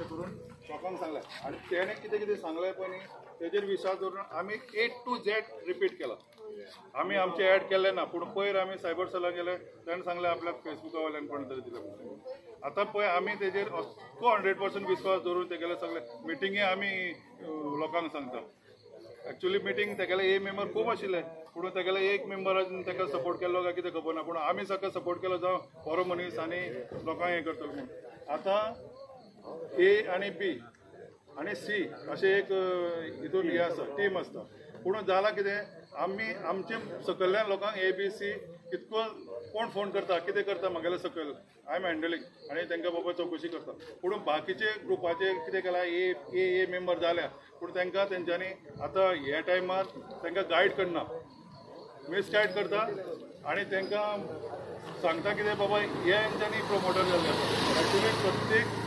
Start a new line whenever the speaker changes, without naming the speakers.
अशें करून लोकांक सांगलें आनी तेणें कितें कितें सांगलें पळय न्ही तेजेर विश्वास दवरून आमी A to Z रिपीट केला. आमी आमचे ॲड केल्ले ना पूण पयर आमी सायबर सेलाक गेले तेणें सांगलें आपल्याक फेसबुका वयल्यान कोण तरी दिलें. आतां पळय आमी तेजेर अक्को 100% विश्वास दवरून तेगेले सगळे मिटिंगे आमी लोकांक सांगता. एक्चुअली मिटींग तेगेले ए मेंबर खूब आशिल्ले पूण तेगेले एक मेंबरान ताका सपोर्ट केलो काय कितें खबर ना पूण आमी सगळें सपोर्ट केलो जावं बरो मनीस आनी लोकांक हें करतलो म्हणून. आतां A आनी B आनी C अशें एक हितून हें आसा टीम आसता पूण जालां कितें आमी आमचे सकयल्ल्या लोकांक ABC कितको कोण फोन करता कितें करता म्हागेले सकयल आय एम हँडलिंग आनी तांकां बाबा चवकशी करता पूण बाकीचे ग्रुपाचे कितें केलां ए मेंबर जाल्या पूण तांकां तेंच्यांनी आतां ह्या टायमार तांकां गायड करना मिसगायड करता आनी तांकां सांगता कितें बाबा हे हेंच्यांनी प्रमोटर जाल्ले आसा. एक्चुली प्रत्येक